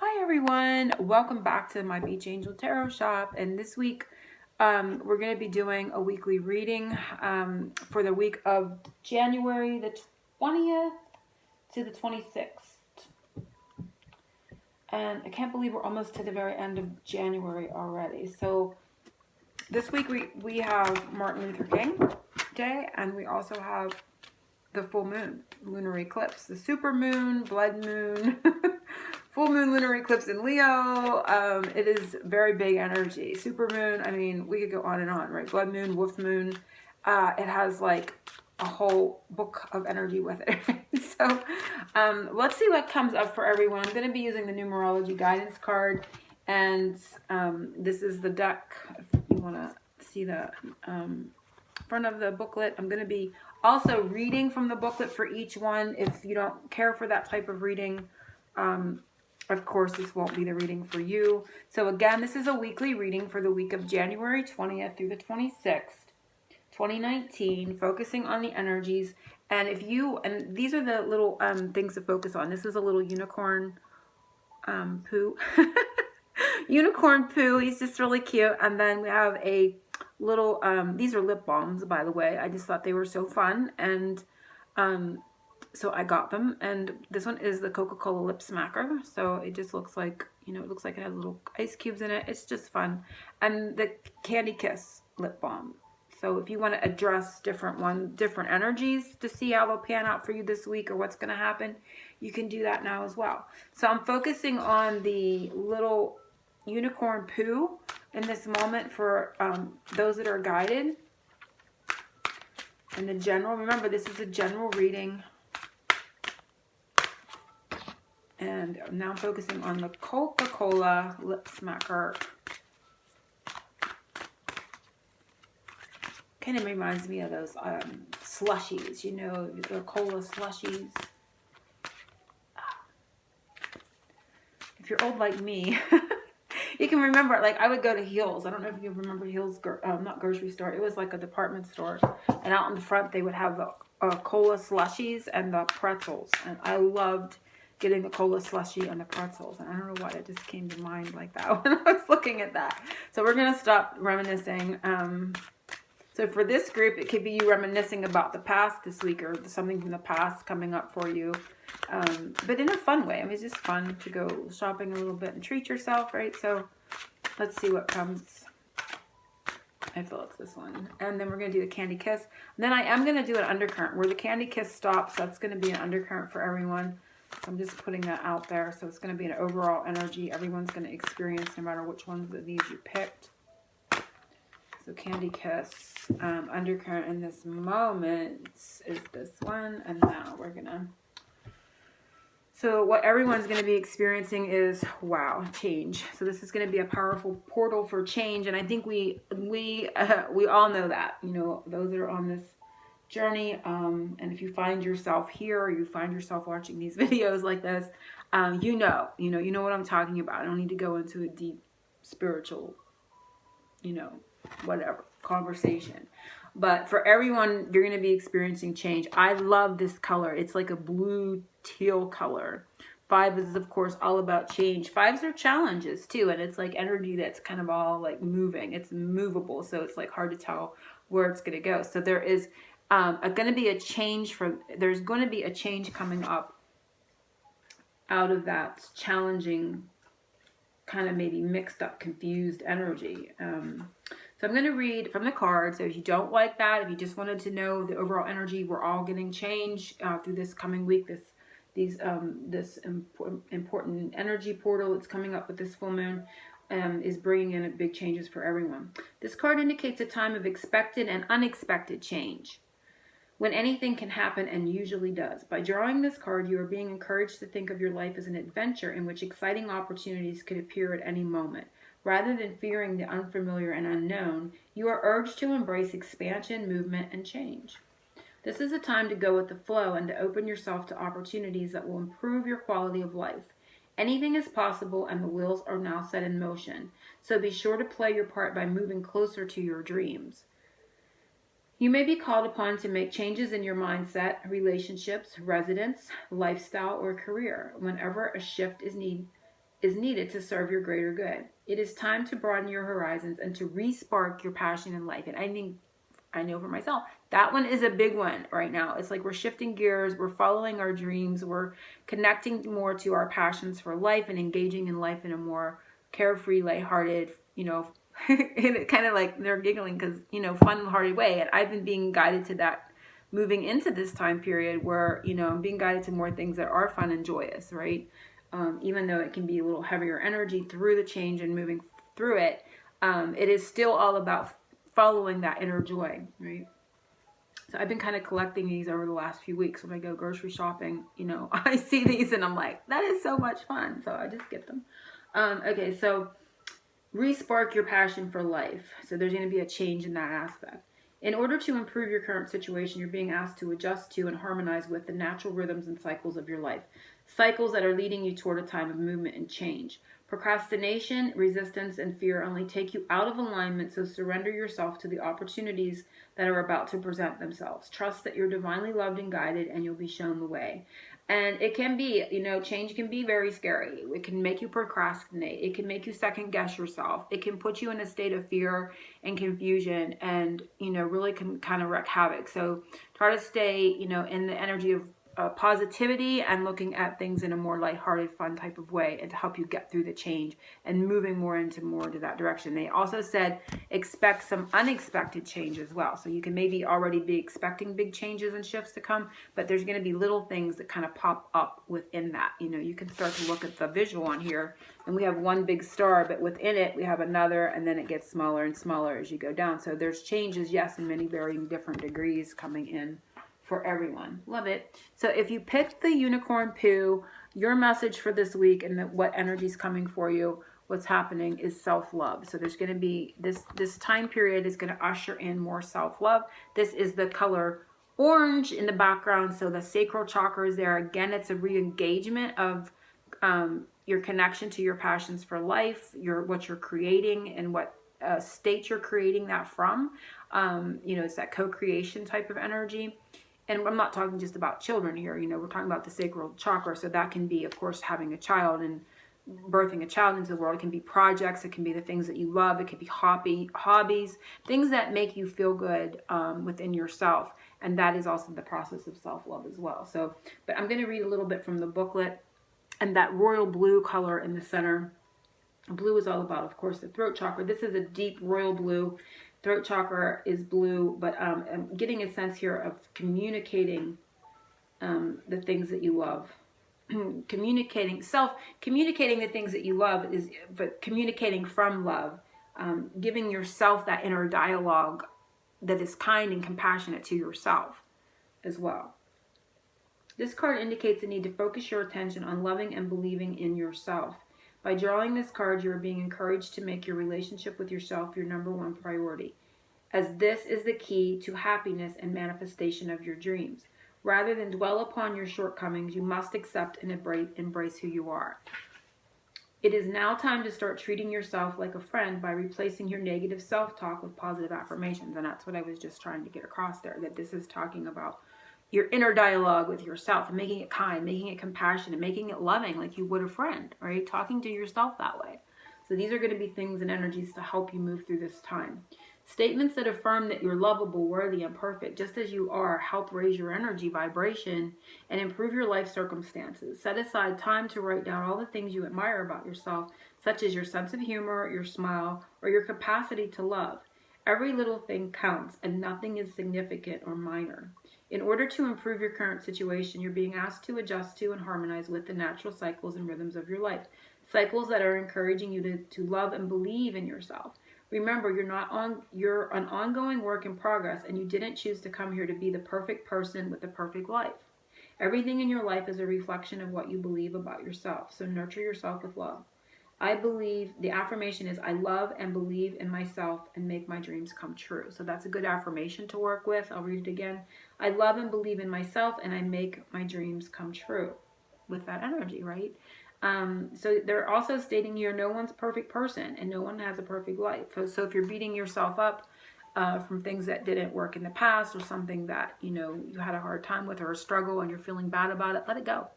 Hi everyone, welcome back to my Beach Angel Tarot Shop, and this week we're going to be doing a weekly reading for the week of January the 20th to the 26th. And I can't believe we're almost to the very end of January already. So this week we have Martin Luther King Day, and we also have the full moon, lunar eclipse, the super moon, blood moon, full moon, lunar eclipse in Leo. It is very big energy. Super moon, I mean, we could go on and on, right? Blood moon, wolf moon. It has like a whole book of energy with it. So let's see what comes up for everyone. I'm going to be using the numerology guidance card, and this is the deck. If you want to see the front of the booklet, I'm going to be also reading from the booklet for each one. If you don't care for that type of reading, of course, this won't be the reading for you. So again, this is a weekly reading for the week of January 20th through the 26th, 2019, focusing on the energies. And if you, and these are the little things to focus on. This is a little unicorn poo. Unicorn poo. He's just really cute. And then we have a little, these are lip balms, by the way. I just thought they were so fun. And so I got them, and this one is the Coca-Cola Lip Smacker. So it just looks like, you know, it looks like it has little ice cubes in it. It's just fun. And the Candy Kiss lip balm. So if you want to address different energies to see how they'll pan out for you this week or what's going to happen, you can do that now as well. So I'm focusing on the little unicorn poo in this moment for those that are guided. And the general, remember this is a general reading. And now I'm focusing on the Coca-Cola Lip Smacker. Kind of reminds me of those slushies, you know, the cola slushies. If you're old like me, you can remember, like, I would go to Heels. I don't know if you remember Heels, not grocery store. It was like a department store. And out in the front, they would have the cola slushies and the pretzels. And I loved getting the cola slushie and the pretzels. And I don't know why that just came to mind like that when I was looking at that. So we're going to stop reminiscing. So for this group, it could be you reminiscing about the past this week or something from the past coming up for you. But in a fun way. I mean, it's just fun to go shopping a little bit and treat yourself, right? So let's see what comes. I feel it's this one. And then we're going to do the Candy Kiss. And then I am going to do an undercurrent. Where the Candy Kiss stops, that's going to be an undercurrent for everyone. So I'm just putting that out there. So it's going to be an overall energy everyone's going to experience no matter which ones of these you picked. So Candy Kiss, undercurrent in this moment is this one. And now we're going to... So what everyone's going to be experiencing is, wow, change. So this is going to be a powerful portal for change. And I think we all know that, you know, those that are on this journey. And if you find yourself here or you find yourself watching these videos like this, you know what I'm talking about. I don't need to go into a deep spiritual, you know, whatever conversation. But for everyone, you're going to be experiencing change. I love this color. It's like a blue teal color. 5 is, of course, all about change. 5s are challenges, too. And it's like energy that's kind of all like moving. It's movable. So it's like hard to tell where it's going to go. So there is going to be a change there's going to be a change coming up out of that challenging, kind of maybe mixed up, confused energy. So I'm going to read from the card. So if you don't like that, if you just wanted to know the overall energy, we're all getting change through this coming week. This important energy portal that's coming up with this full moon is bringing in big changes for everyone. This card indicates a time of expected and unexpected change, when anything can happen and usually does. By drawing this card, you are being encouraged to think of your life as an adventure in which exciting opportunities could appear at any moment. Rather than fearing the unfamiliar and unknown, you are urged to embrace expansion, movement, and change. This is a time to go with the flow and to open yourself to opportunities that will improve your quality of life. Anything is possible, and the wheels are now set in motion. So be sure to play your part by moving closer to your dreams. You may be called upon to make changes in your mindset, relationships, residence, lifestyle, or career. Whenever a shift is needed, is needed to serve your greater good. It is time to broaden your horizons and to re-spark your passion in life. And I think, I know for myself, that one is a big one right now. It's like we're shifting gears, we're following our dreams, we're connecting more to our passions for life and engaging in life in a more carefree, lighthearted, and kind of like they're giggling because, fun-hearted way. And I've been being guided to that moving into this time period where, I'm being guided to more things that are fun and joyous, right? Even though it can be a little heavier energy through the change and moving through it, it is still all about following that inner joy, right? So I've been kind of collecting these over the last few weeks. When I go grocery shopping, I see these and I'm like, that is so much fun. So I just get them. Okay, so re-spark your passion for life. So there's going to be a change in that aspect. In order to improve your current situation, you're being asked to adjust to and harmonize with the natural rhythms and cycles of your life. Cycles that are leading you toward a time of movement and change. Procrastination, resistance, and fear only take you out of alignment, so surrender yourself to the opportunities that are about to present themselves. Trust that you're divinely loved and guided, and you'll be shown the way. And it can be, change can be very scary. It can make you procrastinate. It can make you second guess yourself. It can put you in a state of fear and confusion and, really can kind of wreak havoc. So try to stay, in the energy of positivity and looking at things in a more lighthearted, fun type of way, and to help you get through the change and moving more to that direction. They also said expect some unexpected change as well. So you can maybe already be expecting big changes and shifts to come, but there's going to be little things that kind of pop up within that. You can start to look at the visual on here, and we have one big star, but within it we have another, and then it gets smaller and smaller as you go down. So there's changes, yes, in many varying different degrees coming in for everyone. Love it. So if you picked the unicorn poo, your message for this week and what energy is coming for you, what's happening is self-love. So there's going to be this time period is going to usher in more self-love. This is the color orange in the background. So the sacral chakra is there. Again, it's a re-engagement of your connection to your passions for life, what you're creating and what state you're creating that from. It's that co-creation type of energy. And I'm not talking just about children here, we're talking about the sacral chakra. So that can be, of course, having a child and birthing a child into the world. It can be projects. It can be the things that you love. It could be hobbies, things that make you feel good within yourself. And that is also the process of self-love as well. So, but I'm going to read a little bit from the booklet. And that royal blue color in the center. Blue is all about, of course, the throat chakra. This is a deep royal blue. Throat chakra is blue, but I'm getting a sense here of communicating the things that you love. communicating the things that you love but communicating from love. Giving yourself that inner dialogue that is kind and compassionate to yourself as well. This card indicates the need to focus your attention on loving and believing in yourself. By drawing this card, you are being encouraged to make your relationship with yourself your number one priority, as this is the key to happiness and manifestation of your dreams. Rather than dwell upon your shortcomings, you must accept and embrace who you are. It is now time to start treating yourself like a friend by replacing your negative self-talk with positive affirmations. And that's what I was just trying to get across there, that this is talking about your inner dialogue with yourself and making it kind, making it compassionate, making it loving like you would a friend, right? Talking to yourself that way. So these are going to be things and energies to help you move through this time. Statements that affirm that you're lovable, worthy, and perfect, just as you are, help raise your energy vibration and improve your life circumstances. Set aside time to write down all the things you admire about yourself, such as your sense of humor, your smile, or your capacity to love. Every little thing counts, and nothing is significant or minor. In order to improve your current situation, you're being asked to adjust to and harmonize with the natural cycles and rhythms of your life. Cycles that are encouraging you to love and believe in yourself. Remember, you're an ongoing work in progress, and you didn't choose to come here to be the perfect person with the perfect life. Everything in your life is a reflection of what you believe about yourself. So nurture yourself with love. I believe, the affirmation is, I love and believe in myself and make my dreams come true. So that's a good affirmation to work with. I'll read it again. I love and believe in myself and I make my dreams come true. With that energy, right? So they're also stating here, no one's a perfect person and no one has a perfect life. So if you're beating yourself up from things that didn't work in the past or something that, you had a hard time with or a struggle and you're feeling bad about it, let it go.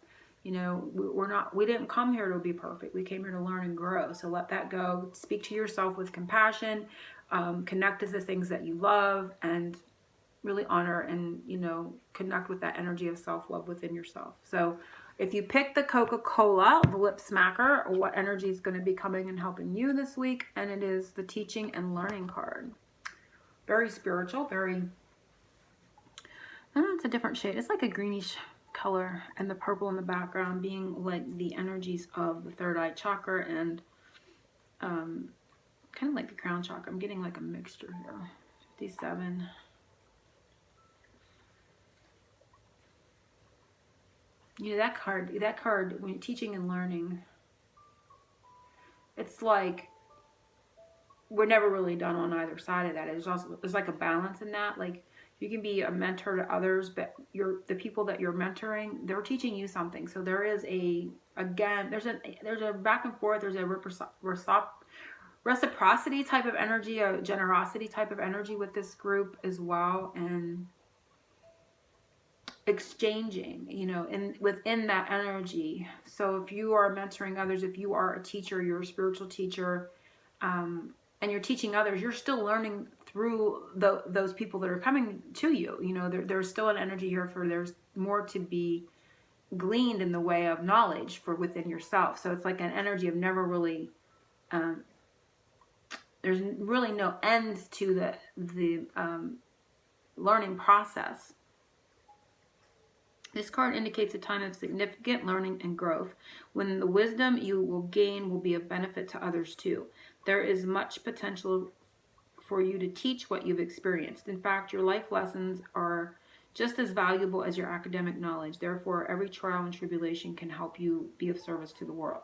You know, we didn't come here to be perfect. We came here to learn and grow. So let that go. Speak to yourself with compassion. Connect to the things that you love, and really honor and, you know, connect with that energy of self-love within yourself. So if you pick the Coca-Cola, the lip smacker, what energy is going to be coming and helping you this week? And it is the teaching and learning card. Very spiritual, very, I don't know, it's a different shade. It's like a greenish color, and the purple in the background being like the energies of the third eye chakra and kind of like the crown chakra. I'm getting like a mixture here. 57. You know, that card, when you're teaching and learning, it's like we're never really done on either side of that. There's like a balance in that. Like, you can be a mentor to others, but the people that you're mentoring, they're teaching you something. So there is there's a back and forth, there's a reciprocity type of energy, a generosity type of energy with this group as well, and exchanging, you know, within that energy. So if you are mentoring others, if you are a teacher, you're a spiritual teacher, and you're teaching others, you're still learning through those people that are coming to you. You know, there's still an energy here there's more to be gleaned in the way of knowledge for within yourself. So it's like an energy of never really, there's really no end to the learning process. This card indicates a time of significant learning and growth, when the wisdom you will gain will be of benefit to others too. There is much potential for you to teach what you've experienced. In fact, your life lessons are just as valuable as your academic knowledge. Therefore, every trial and tribulation can help you be of service to the world.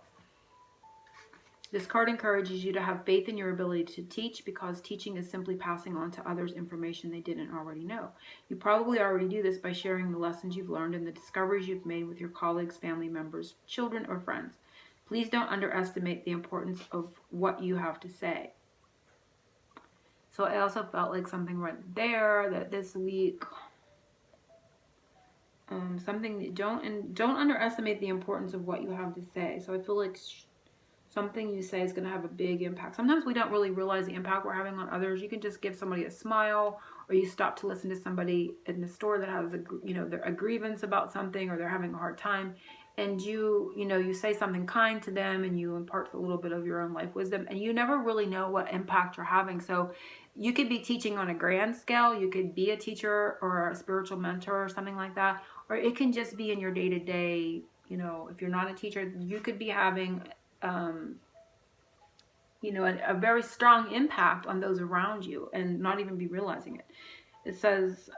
This card encourages you to have faith in your ability to teach, because teaching is simply passing on to others information they didn't already know. You probably already do this by sharing the lessons you've learned and the discoveries you've made with your colleagues, family members, children, or friends. Please don't underestimate the importance of what you have to say. So I also felt like something right there, that this week, something, don't underestimate the importance of what you have to say. So I feel like something you say is going to have a big impact. Sometimes we don't really realize the impact we're having on others. You can just give somebody a smile, or you stop to listen to somebody in the store that has a grievance about something, or they're having a hard time, and you say something kind to them, and you impart a little bit of your own life wisdom, and you never really know what impact you're having. So you could be teaching on a grand scale. You could be a teacher or a spiritual mentor or something like that, or it can just be in your day-to-day. You know, if you're not a teacher, you could be having a very strong impact on those around you and not even be realizing it. It says,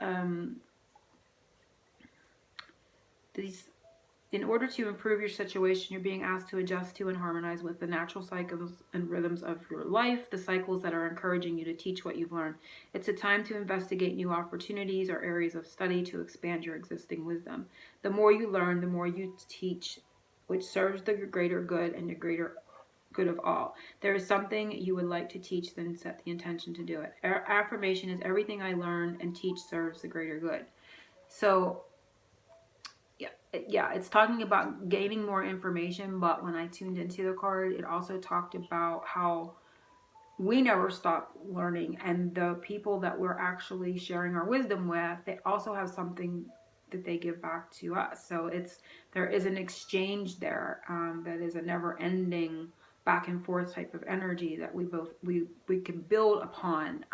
in order to improve your situation, you're being asked to adjust to and harmonize with the natural cycles and rhythms of your life, the cycles that are encouraging you to teach what you've learned. It's a time to investigate new opportunities or areas of study to expand your existing wisdom. The more you learn, the more you teach, which serves the greater good and the greater good of all. There is something you would like to teach, then set the intention to do it. Affirmation is everything I learn and teach serves the greater good. So yeah, it's talking about gaining more information, but when I tuned into the card, it also talked about how we never stop learning, and the people that we're actually sharing our wisdom with, they also have something that they give back to us. So there is an exchange there, that is a never-ending back and forth type of energy that we can build upon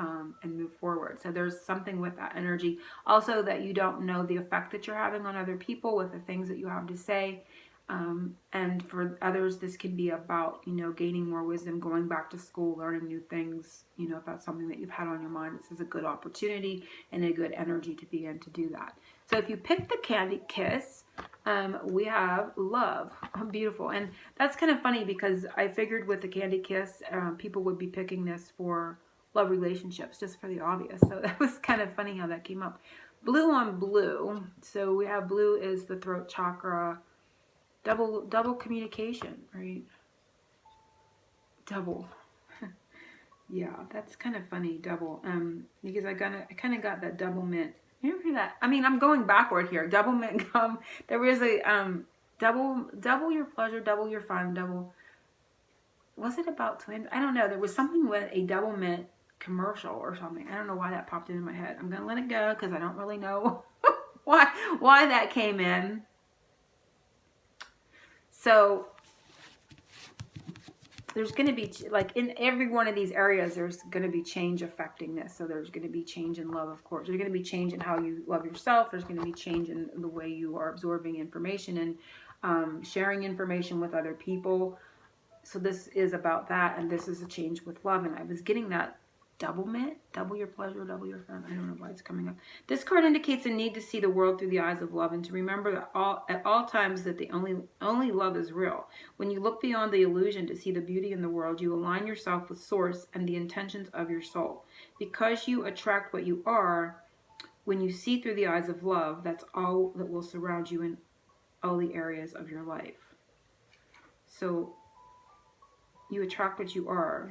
and move forward. So there's something with that energy. Also, that you don't know the effect that you're having on other people with the things that you have to say. And for others, this can be about, gaining more wisdom, going back to school, learning new things. If that's something that you've had on your mind, this is a good opportunity and a good energy to begin to do that. So if you pick the Candy Kiss, we have love. Beautiful. And that's kind of funny, because I figured with the Candy Kiss, people would be picking this for love relationships, just for the obvious. So that was kind of funny how that came up. Blue on blue. So we have blue is the throat chakra. Double communication, right? Double. Yeah, that's kind of funny, double. Because I kind of got that double mint. You ever hear that? I mean, I'm going backward here. Double mint gum. There was a double your pleasure, double your fun, double. Was it about twins? I don't know. There was something with a double mint commercial or something. I don't know why that popped into my head. I'm gonna let it go because I don't really know why that came in. So there's going to be, like, in every one of these areas, there's going to be change affecting this. So there's going to be change in love, of course. There's going to be change in how you love yourself. There's going to be change in the way you are absorbing information and sharing information with other people. So this is about that, and this is a change with love. And I was getting that double mint, double your pleasure, double your fun. I don't know why it's coming up. This card indicates a need to see the world through the eyes of love and to remember that at all times that the only love is real. When you look beyond the illusion to see the beauty in the world, you align yourself with Source and the intentions of your soul. Because you attract what you are, when you see through the eyes of love, that's all that will surround you in all the areas of your life. So you attract what you are.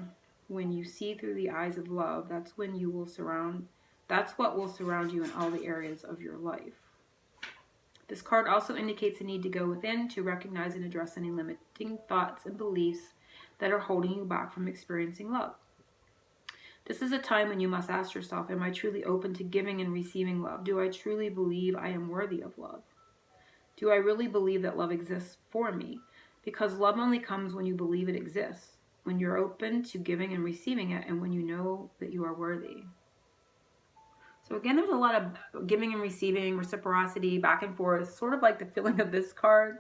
When you see through the eyes of love, that's what will surround you in all the areas of your life. This card also indicates a need to go within to recognize and address any limiting thoughts and beliefs that are holding you back from experiencing love. This is a time when you must ask yourself, am I truly open to giving and receiving love? Do I truly believe I am worthy of love? Do I really believe that love exists for me? Because love only comes when you believe it exists, when you're open to giving and receiving it, and when you know that you are worthy. So again, there's a lot of giving and receiving, reciprocity, back and forth, sort of like the feeling of this card.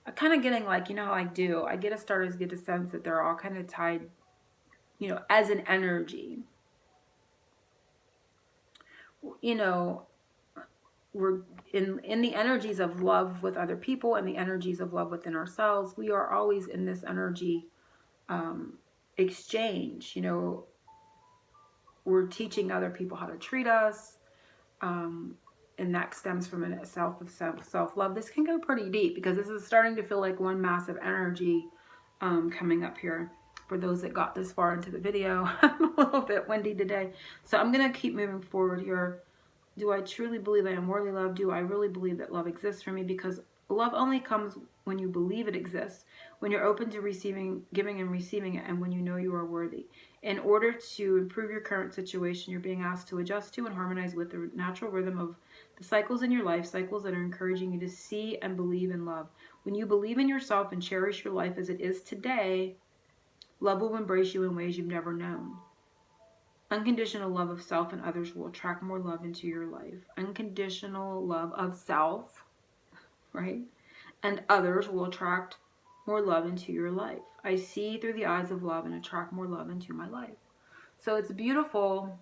I'm kind of getting like, you know how I do. I get a sense that they're all kind of tied, you know, as an energy. You know, we're in the energies of love with other people and the energies of love within ourselves. We are always in this energy exchange. You know, we're teaching other people how to treat us, and that stems from a self-love. This can go pretty deep because this is starting to feel like one massive energy coming up here for those that got this far into the video. I'm a little bit windy today, so I'm gonna keep moving forward here. Do I truly believe I am worthy of love? Do I really believe that love exists for me? Because love only comes when you believe it exists, when you're open to receiving, giving and receiving it, and when you know you are worthy. In order to improve your current situation, you're being asked to adjust to and harmonize with the natural rhythm of the cycles in your life, cycles that are encouraging you to see and believe in love. When you believe in yourself and cherish your life as it is today, love will embrace you in ways you've never known. Unconditional love of self and others will attract more love into your life. Unconditional love of self, right, and others will attract more love into your life. I see through the eyes of love and attract more love into my life. So it's beautiful.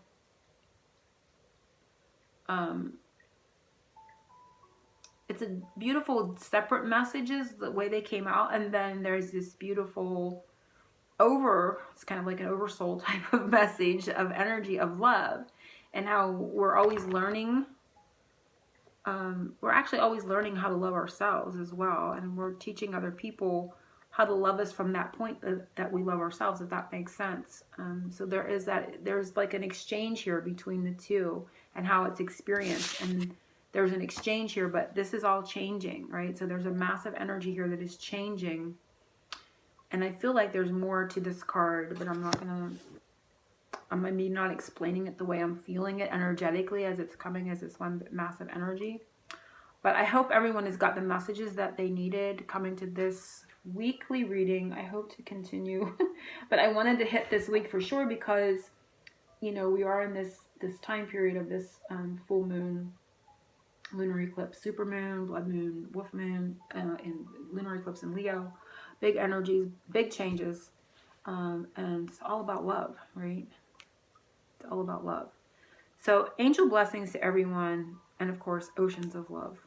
It's a beautiful separate messages, the way they came out, and then there's this beautiful it's kind of like an oversoul type of message of energy of love, and how we're always learning. We're actually always learning how to love ourselves as well, and we're teaching other people how to love us from that point that we love ourselves, if that makes sense. So there's like an exchange here between the two and how it's experienced, and there's an exchange here, but this is all changing, right? So there's a massive energy here that is changing. And I feel like there's more to this card, but I'm maybe not explaining it the way I'm feeling it energetically as it's coming as this one massive energy. But I hope everyone has got the messages that they needed coming to this weekly reading. I hope to continue. But I wanted to hit this week for sure because, you know, we are in this time period of this full moon, lunar eclipse, super moon, blood moon, wolf moon, and lunar eclipse in Leo. Big energies, big changes, and it's all about love, right? It's all about love. So angel blessings to everyone, and of course, oceans of love.